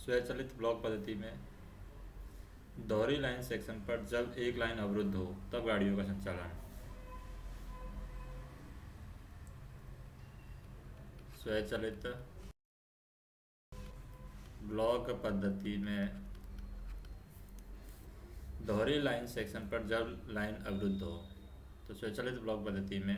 स्वचालित ब्लॉक पद्धति में दोहरी लाइन सेक्शन पर जब एक लाइन अवरुद्ध हो तब गाड़ियों का संचालन। स्वचालित ब्लॉक पद्धति में दोहरी लाइन सेक्शन पर जब लाइन अवरुद्ध हो, तो स्वचालित ब्लॉक पद्धति में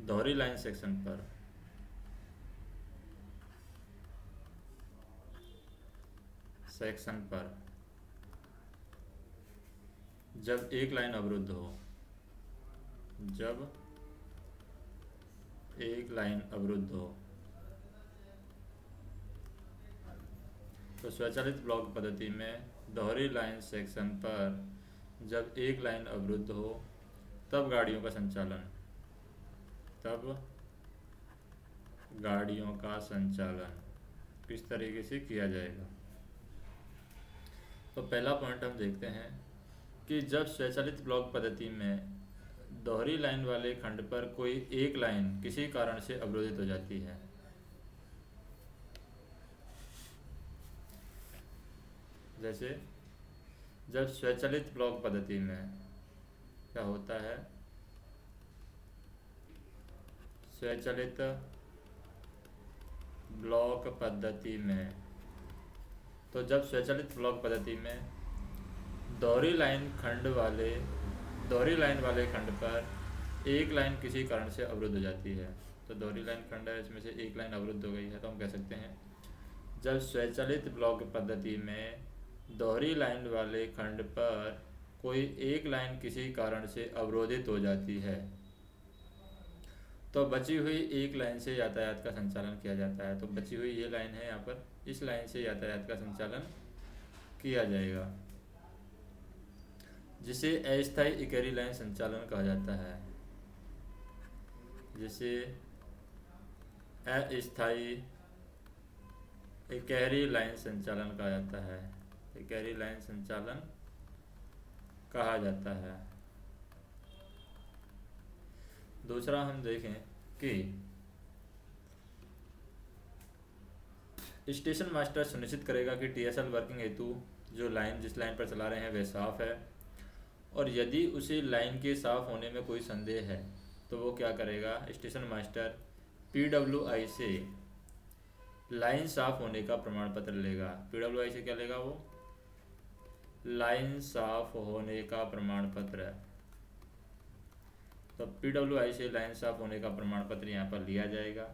दोहरी लाइन सेक्शन पर जब एक लाइन अवरुद्ध हो, जब एक लाइन अवरुद्ध हो, तो स्वचालित ब्लॉक पद्धति में दोहरी लाइन सेक्शन पर जब एक लाइन अवरुद्ध हो तब गाड़ियों का संचालन, किस तरीके से किया जाएगा। तो पहला पॉइंट हम देखते हैं कि जब स्वचालित ब्लॉक पद्धति में दोहरी लाइन वाले खंड पर कोई एक लाइन किसी कारण से अवरोधित हो जाती है, जैसे जब स्वचालित ब्लॉक पद्धति में क्या होता है, स्वचालित ब्लॉक पद्धति में, तो जब स्वचालित ब्लॉक पद्धति में दोहरी लाइन वाले खंड पर एक लाइन किसी कारण से अवरुद्ध हो जाती है, तो दोहरी लाइन खंड है, इसमें से एक लाइन अवरुद्ध हो गई है, तो हम कह सकते हैं जब स्वचालित ब्लॉक पद्धति में दोहरी लाइन वाले खंड पर कोई एक लाइन किसी कारण से अवरोधित हो जाती है, तो बची हुई एक लाइन से यातायात का संचालन किया जाता है। तो बची हुई ये लाइन है यहाँ पर, इस लाइन से यातायात का संचालन किया जाएगा, जिसे अस्थायी इकहरी लाइन संचालन कहा जाता है, जिसे अस्थायी इकहरी लाइन संचालन कहा जाता है, इकहरी लाइन संचालन कहा जाता है। दूसरा हम देखें कि स्टेशन मास्टर सुनिश्चित करेगा कि टीएसएल वर्किंग हेतु जो लाइन जिस लाइन पर चला रहे हैं वह साफ है, और यदि उसे लाइन के साफ होने में कोई संदेह है तो वो क्या करेगा, स्टेशन मास्टर पीडब्ल्यूआई से लाइन साफ होने का प्रमाण पत्र लेगा। पीडब्ल्यूआई से क्या लेगा, वो लाइन साफ होने का प्रमाण पत्र है, तो पीडब्ल्यूआई से लाइन साफ होने का प्रमाण पत्र यहाँ पर लिया जाएगा।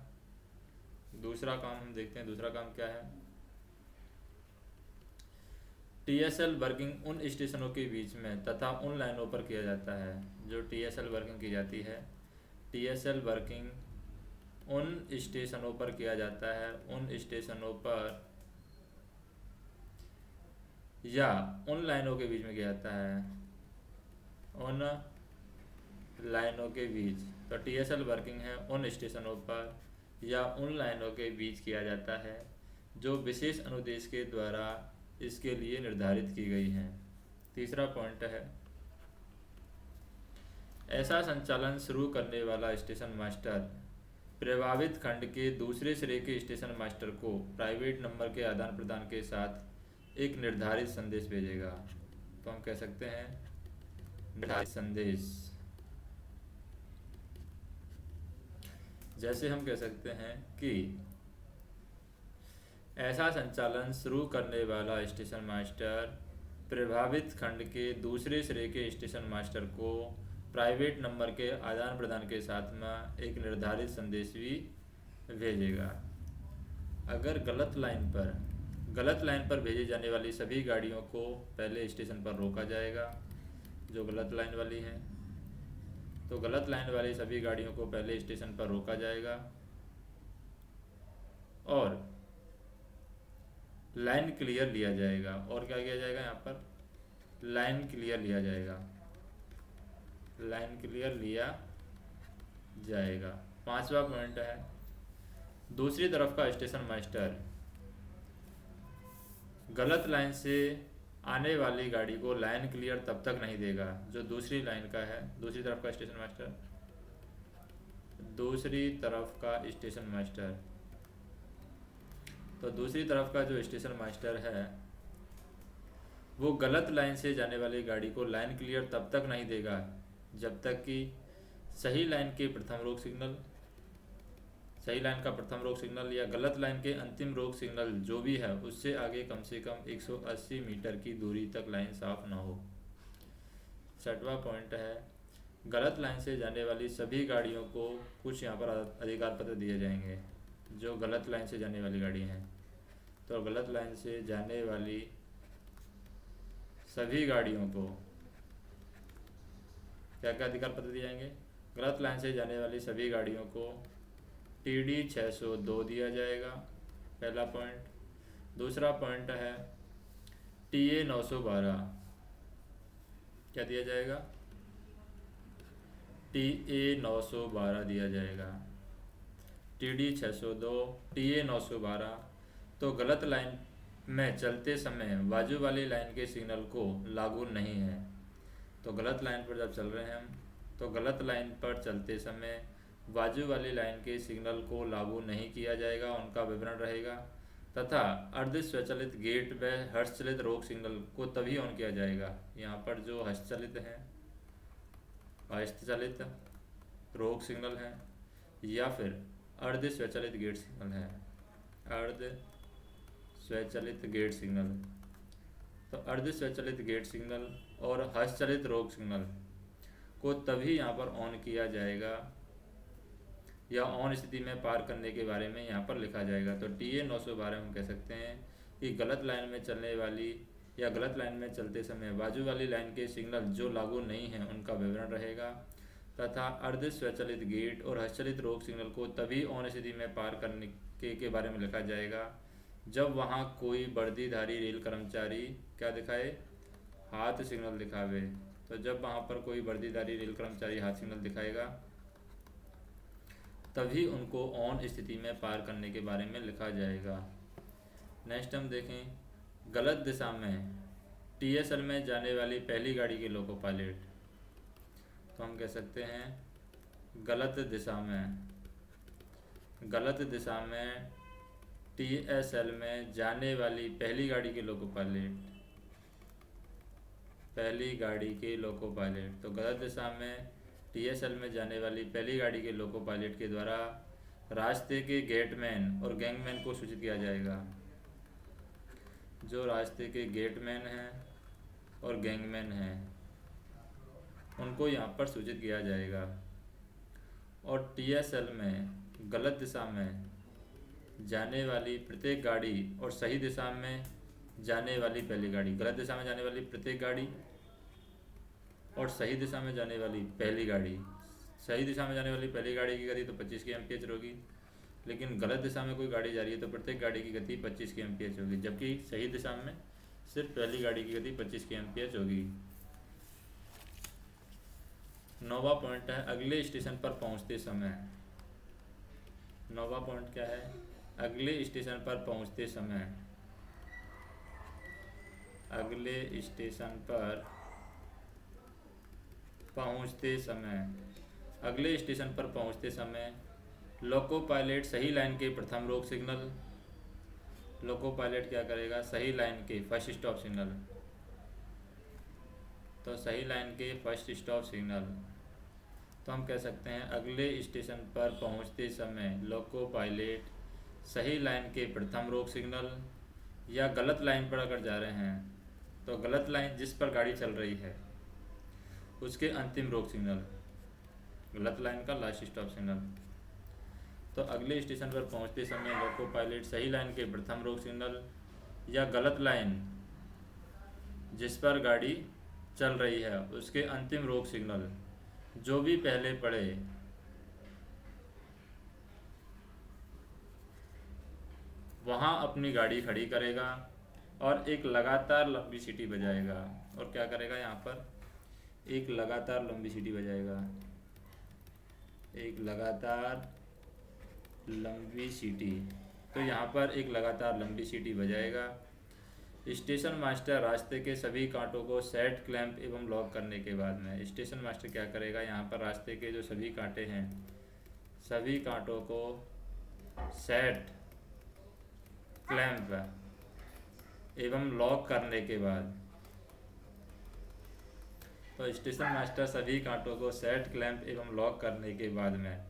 दूसरा काम हम देखते हैं, दूसरा काम क्या है, टीएसएल वर्किंग उन स्टेशनों के बीच में तथा उन लाइनों पर किया जाता है, जो टीएसएल वर्किंग की जाती है, टीएसएल वर्किंग उन स्टेशनों पर किया जाता है, उन स्टेशनों पर या उन लाइनों के बीच में किया जाता है, उन लाइनों के बीच। तो टीएसएल वर्किंग है उन स्टेशनों पर या उन लाइनों के बीच किया जाता है जो विशेष अनुदेश के द्वारा इसके लिए निर्धारित की गई हैं। तीसरा पॉइंट है, ऐसा संचालन शुरू करने वाला स्टेशन मास्टर प्रभावित खंड के दूसरे सिरे के स्टेशन मास्टर को प्राइवेट नंबर के आदान प्रदान के साथ एक निर्धारित संदेश भेजेगा। तो हम कह सकते हैं निर्धारित संदेश, जैसे हम कह सकते हैं कि ऐसा संचालन शुरू करने वाला स्टेशन मास्टर प्रभावित खंड के दूसरे सिरे के स्टेशन मास्टर को प्राइवेट नंबर के आदान प्रदान के साथ में एक निर्धारित संदेश भी भेजेगा। अगर गलत लाइन पर भेजी जाने वाली सभी गाड़ियों को पहले स्टेशन पर रोका जाएगा, जो गलत लाइन वाली हैं, तो गलत लाइन वाली सभी गाड़ियों को पहले स्टेशन पर रोका जाएगा और लाइन क्लियर लिया जाएगा। और क्या किया जाएगा, यहाँ पर लाइन क्लियर लिया जाएगा, लाइन क्लियर लिया जाएगा। पांचवा पॉइंट है, दूसरी तरफ का स्टेशन मास्टर गलत लाइन से आने वाली गाड़ी को लाइन क्लियर तब तक नहीं देगा, जो दूसरी लाइन का है, दूसरी तरफ का स्टेशन मास्टर तो दूसरी तरफ का जो स्टेशन मास्टर है वो गलत लाइन से जाने वाली गाड़ी को लाइन क्लियर तब तक नहीं देगा जब तक कि सही लाइन के प्रथम रोक सिग्नल, सही लाइन का प्रथम रोक सिग्नल या गलत लाइन के अंतिम रोक सिग्नल जो भी है उससे आगे कम से कम 180 मीटर की दूरी तक लाइन साफ ना हो। छठवां पॉइंट है, गलत लाइन से जाने वाली सभी गाड़ियों को कुछ यहाँ पर अधिकार पत्र दिए जाएंगे। जो गलत लाइन से जाने वाली गाड़ी हैं, तो गलत लाइन से जाने वाली सभी गाड़ियों को क्या क्या अधिकार पत्र दिए जाएंगे? गलत लाइन से जाने वाली सभी गाड़ियों को TD 602 दिया जाएगा, पहला पॉइंट। दूसरा पॉइंट है TA 912, क्या दिया जाएगा? TA 912 दिया जाएगा। TD 602, TA 912 तो गलत लाइन में चलते समय बाजू वाली लाइन के सिग्नल को लागू नहीं है। तो गलत लाइन पर जब चल रहे हैं हम, तो गलत लाइन पर चलते समय बाजू वाली लाइन के सिग्नल को लागू नहीं किया जाएगा, उनका विवरण रहेगा। तथा अर्ध स्वचालित गेट व हस्तचलित रोक सिग्नल को तभी ऑन किया जाएगा। यहाँ पर जो हस्तचलित हैं, हस्तचलित रोक सिग्नल हैं या फिर अर्ध स्वचालित गेट सिग्नल है, अर्ध स्वचालित गेट सिग्नल, तो अर्ध स्वचालित गेट सिग्नल और हस्तचलित रोक सिग्नल को तभी यहाँ पर ऑन किया जाएगा या ऑन स्थिति में पार करने के बारे में यहाँ पर लिखा जाएगा। तो TA 912 हम कह सकते हैं कि गलत लाइन में चलने वाली या गलत लाइन में चलते समय बाजू वाली लाइन के सिग्नल जो लागू नहीं हैं उनका विवरण रहेगा। तथा अर्ध स्वचालित गेट और हस्तचलित रोक सिग्नल को तभी ऑन स्थिति में पार करने के बारे में लिखा जाएगा जब वहाँ कोई वर्दीधारी रेल कर्मचारी क्या दिखाए? हाथ सिग्नल दिखावे। तो जब वहाँ पर कोई वर्दीधारी रेल कर्मचारी हाथ सिग्नल दिखाएगा तभी उनको ऑन स्थिति में पार करने के बारे में लिखा जाएगा। नेक्स्ट हम देखें, गलत दिशा में TSL में जाने वाली पहली गाड़ी के लोको पायलट। तो हम कह सकते हैं गलत दिशा में TSL में जाने वाली पहली गाड़ी के लोको पायलट, पहली गाड़ी के लोको पायलट। तो गलत दिशा में TSL में जाने वाली पहली गाड़ी के लोको पायलट के द्वारा रास्ते के गेटमैन और गैंगमैन को सूचित किया जाएगा। जो रास्ते के गेटमैन हैं और गैंगमैन हैं उनको यहाँ पर सूचित किया जाएगा। और TSL में गलत दिशा में जाने वाली प्रत्येक गाड़ी और सही दिशा में जाने वाली पहली गाड़ी, गलत दिशा में जाने वाली प्रत्येक गाड़ी और सही दिशा में जाने वाली पहली गाड़ी, सही दिशा में जाने वाली पहली गाड़ी की गति तो 25 km/h होगी, लेकिन गलत दिशा में कोई गाड़ी जा रही है तो प्रत्येक गाड़ी की गति 25 km/h होगी, जबकि सही दिशा में सिर्फ पहली गाड़ी की गति 25 km/h होगी। 9वां पॉइंट है अगले स्टेशन पर पहुंचते समय। 9वां पॉइंट क्या है? अगले स्टेशन पर पहुंचते समय, अगले स्टेशन पर पहुंचते समय लोको पायलट सही लाइन के प्रथम रोक सिग्नल, लोको पायलट क्या करेगा? सही लाइन के फर्स्ट स्टॉप सिग्नल, तो सही लाइन के फर्स्ट स्टॉप सिग्नल। तो हम कह सकते हैं अगले स्टेशन पर पहुंचते समय लोको पायलट सही लाइन के प्रथम रोक सिग्नल या गलत लाइन पर अगर जा रहे हैं तो गलत लाइन जिस पर गाड़ी चल रही है उसके अंतिम रोक सिग्नल, गलत लाइन का लास्ट स्टॉप सिग्नल। तो अगले स्टेशन पर पहुंचते समय लोको पायलट सही लाइन के प्रथम रोक सिग्नल या गलत लाइन जिस पर गाड़ी चल रही है उसके अंतिम रोक सिग्नल जो भी पहले पड़े वहाँ अपनी गाड़ी खड़ी करेगा और एक लगातार लंबी सीटी बजाएगा। और क्या करेगा? यहाँ पर एक लगातार लंबी सीटी बजाएगा, एक लगातार लंबी सीटी। तो यहाँ पर एक लगातार लंबी सीटी बजाएगा। स्टेशन मास्टर रास्ते के सभी कांटों को सेट, क्लैंप एवं लॉक करने के बाद में स्टेशन मास्टर क्या करेगा? यहाँ पर रास्ते के जो सभी कांटे हैं सभी कांटों को सेट, क्लैंप एवं लॉक करने के बाद, तो स्टेशन मास्टर सभी कांटों को सेट, क्लैंप एवं लॉक करने के बाद में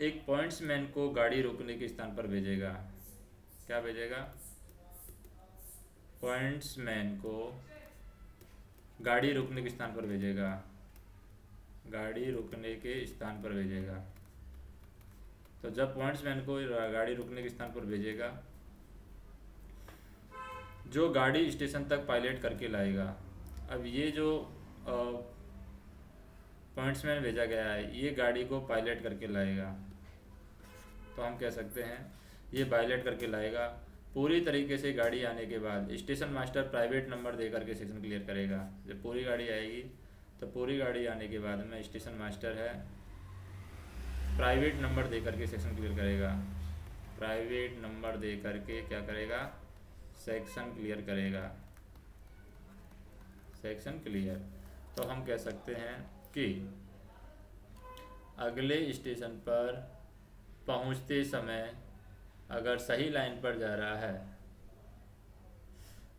एक पॉइंट्समैन को गाड़ी रोकने के स्थान पर भेजेगा। क्या भेजेगा? पॉइंट्समैन को गाड़ी रोकने के स्थान पर भेजेगा, गाड़ी रोकने के स्थान पर भेजेगा। तो जब पॉइंट्समैन को गाड़ी रोकने के स्थान पर भेजेगा, जो गाड़ी स्टेशन तक पायलट करके लाएगा। अब ये जो पॉइंट्समैन भेजा गया है, ये गाड़ी को पायलट करके लाएगा। तो हम कह सकते हैं ये पायलट करके लाएगा। पूरी तरीके से गाड़ी आने के बाद स्टेशन मास्टर प्राइवेट नंबर दे करके सेक्शन क्लियर करेगा। जब पूरी गाड़ी आएगी, तो पूरी गाड़ी आने के बाद में स्टेशन मास्टर है प्राइवेट नंबर दे करके सेक्शन क्लियर करेगा। प्राइवेट नंबर दे करके क्या करेगा? सेक्शन क्लियर करेगा, सेक्शन क्लियर। तो हम कह सकते हैं कि अगले स्टेशन पर पहुंचते समय अगर सही लाइन पर जा रहा है,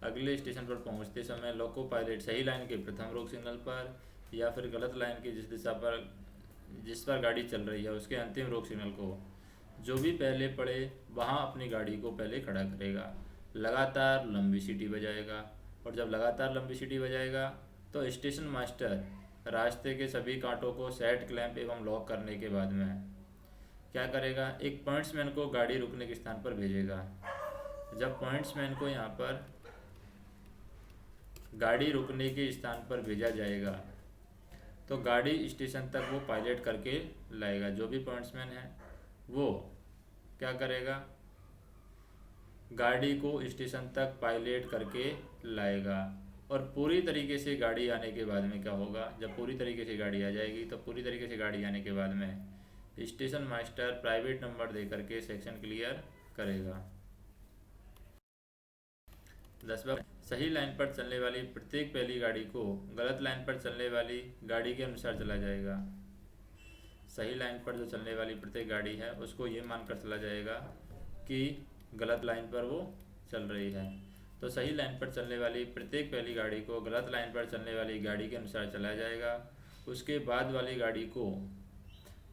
अगले स्टेशन पर पहुंचते समय लोको पायलट सही लाइन के प्रथम रोक सिग्नल पर या फिर गलत लाइन की जिस पर गाड़ी चल रही है उसके अंतिम रोक सिग्नल को जो भी पहले पड़े वहां अपनी गाड़ी को पहले खड़ा करेगा। लगातार लंबी सीटी बजाएगा, और जब लगातार लंबी सीटी बजाएगा तो स्टेशन मास्टर रास्ते के सभी कांटों को सेट, क्लैंप एवं लॉक करने के बाद में क्या करेगा? एक पॉइंट्समैन को गाड़ी रुकने के स्थान पर भेजेगा। जब पॉइंट्समैन को यहाँ पर गाड़ी रुकने के स्थान पर भेजा जाएगा, तो गाड़ी स्टेशन तक वो पायलट करके लाएगा। जो भी पॉइंट्समैन है वो क्या करेगा? गाड़ी को स्टेशन तक पायलट करके लाएगा। और पूरी तरीके से गाड़ी आने के बाद में क्या होगा? जब पूरी तरीके से गाड़ी आ जाएगी, तो पूरी तरीके से गाड़ी आने के बाद में स्टेशन मास्टर प्राइवेट नंबर दे करके सेक्शन क्लियर करेगा। 10वां, सही लाइन पर चलने वाली प्रत्येक पहली गाड़ी को गलत लाइन पर चलने वाली गाड़ी के अनुसार चला जाएगा। सही लाइन पर जो चलने वाली प्रत्येक गाड़ी है उसको ये मानकर चला जाएगा कि गलत लाइन पर वो चल रही है। तो सही लाइन पर चलने वाली प्रत्येक पहली गाड़ी को गलत लाइन पर चलने वाली गाड़ी के अनुसार चलाया जाएगा। उसके बाद वाली गाड़ी को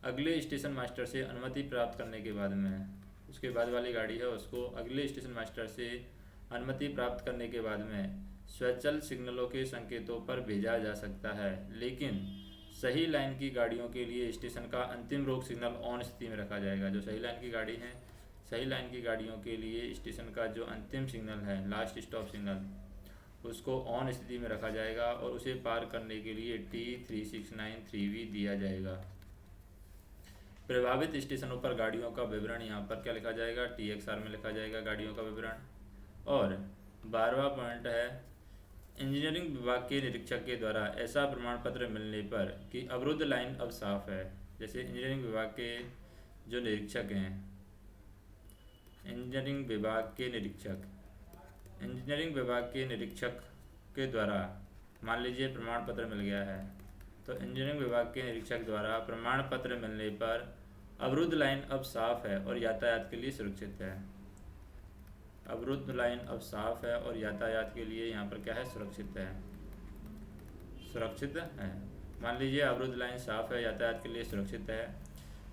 अगले स्टेशन मास्टर से अनुमति प्राप्त करने के बाद में, उसके बाद वाली गाड़ी है उसको अगले स्टेशन मास्टर से अनुमति प्राप्त करने के बाद में स्वचालित सिग्नलों के संकेतों पर भेजा जा सकता है। लेकिन सही लाइन की गाड़ियों के लिए स्टेशन का अंतिम रोक सिग्नल ऑन स्थिति में रखा जाएगा। जो सही लाइन की गाड़ी है, सही लाइन की गाड़ियों के लिए स्टेशन का जो अंतिम सिग्नल है, लास्ट स्टॉप सिग्नल, उसको ऑन स्थिति में रखा जाएगा और उसे पार करने के लिए T3693V दिया जाएगा। प्रभावित स्टेशनों पर गाड़ियों का विवरण यहाँ पर क्या लिखा जाएगा? TXR में लिखा जाएगा गाड़ियों का विवरण। और 12वां पॉइंट है, इंजीनियरिंग विभाग के निरीक्षक के द्वारा ऐसा प्रमाण पत्र मिलने पर कि अवरुद्ध लाइन अब साफ है। जैसे इंजीनियरिंग विभाग के जो निरीक्षक हैं, इंजीनियरिंग विभाग के निरीक्षक के द्वारा मान लीजिए प्रमाण पत्र मिल गया है, तो इंजीनियरिंग विभाग के निरीक्षक द्वारा प्रमाण पत्र मिलने पर अवरुद्ध लाइन अब साफ है और यातायात के लिए सुरक्षित है। अवरुद्ध लाइन अब साफ है और यातायात के लिए यहाँ पर क्या है? सुरक्षित है, सुरक्षित है। मान लीजिए अवरुद्ध लाइन साफ है, यातायात के लिए सुरक्षित है।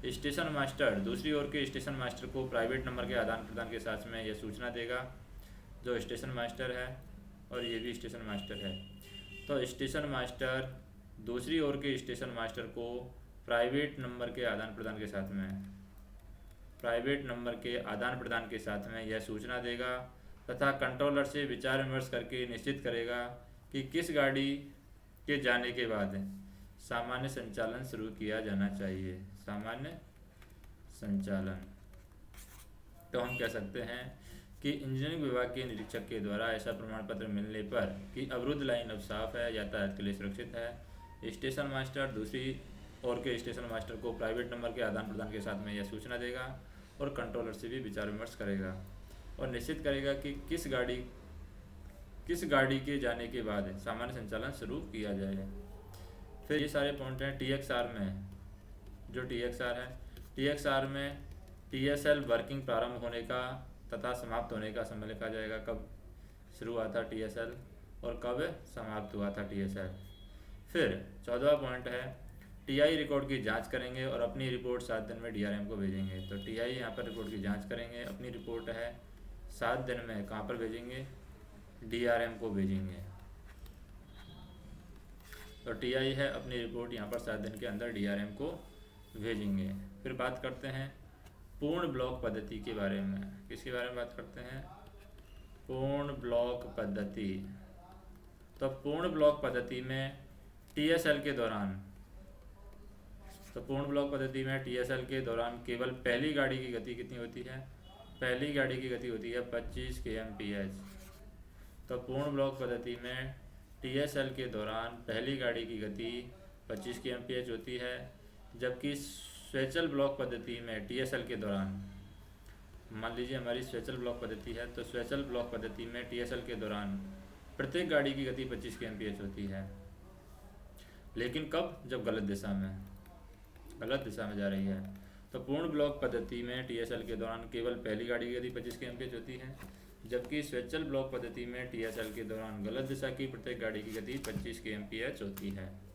स्टेशन मास्टर दूसरी ओर के स्टेशन मास्टर को प्राइवेट नंबर के आदान प्रदान के साथ में यह सूचना देगा। जो स्टेशन मास्टर है और ये भी स्टेशन मास्टर है, तो स्टेशन मास्टर दूसरी ओर के स्टेशन मास्टर को प्राइवेट नंबर के आदान प्रदान के साथ में यह सूचना देगा तथा कंट्रोलर से विचार विमर्श करके निश्चित करेगा कि किस गाड़ी के जाने के बाद सामान्य संचालन शुरू किया जाना चाहिए। सामान्य संचालन। तो हम कह सकते हैं कि इंजीनियरिंग विभाग के निरीक्षक के द्वारा ऐसा प्रमाण पत्र मिलने पर कि अवरुद्ध लाइन अब साफ है, यातायात के लिए सुरक्षित है, स्टेशन मास्टर दूसरी ओर के स्टेशन मास्टर को प्राइवेट नंबर के आदान प्रदान के साथ में यह सूचना देगा और कंट्रोलर से भी विचार विमर्श करेगा और निश्चित करेगा कि किस गाड़ी के जाने के बाद सामान्य संचालन शुरू किया जाए। फिर ये सारे पॉइंट हैं TXR में। जो TXR है, TXR में TSL वर्किंग प्रारंभ होने का तथा समाप्त होने का समय लिखा जाएगा, कब शुरू हुआ था TSL और कब समाप्त हुआ था TSL। फिर 14वां पॉइंट है TI रिकॉर्ड की जांच करेंगे और अपनी रिपोर्ट 7 दिन में DRM को भेजेंगे। तो TI यहाँ पर रिकॉर्ड की जांच करेंगे, अपनी रिपोर्ट है 7 दिन में कहाँ पर भेजेंगे, DRM को भेजेंगे। तो TI है अपनी रिपोर्ट यहाँ पर 7 दिन के अंदर DRM को भेजेंगे। फिर बात करते हैं पूर्ण ब्लॉक पद्धति के बारे में। किसके बारे में बात करते हैं, पूर्ण ब्लॉक पद्धति। तो पूर्ण ब्लॉक पद्धति में TSL के दौरान के दौरान केवल पहली गाड़ी की गति कितनी होती है, पहली गाड़ी की गति होती है 25 kmph। तो पूर्ण ब्लॉक पद्धति में TSL के दौरान पहली गाड़ी की गति 25 kmph होती है, जबकि स्वैचल ब्लॉक पद्धति में TSL के दौरान, मान लीजिए हमारी स्वैचल ब्लॉक पद्धति है, तो स्वैचल ब्लॉक पद्धति में TSL के दौरान प्रत्येक गाड़ी की गति 25 kmph होती है। लेकिन कब, जब गलत दिशा में जा रही है। तो पूर्ण ब्लॉक पद्धति में TSL के दौरान केवल पहली गाड़ी की गति 25 kmph होती है, जबकि स्वैचल ब्लॉक पद्धति में TSL के दौरान गलत दिशा की प्रत्येक गाड़ी की गति 25 kmph होती है।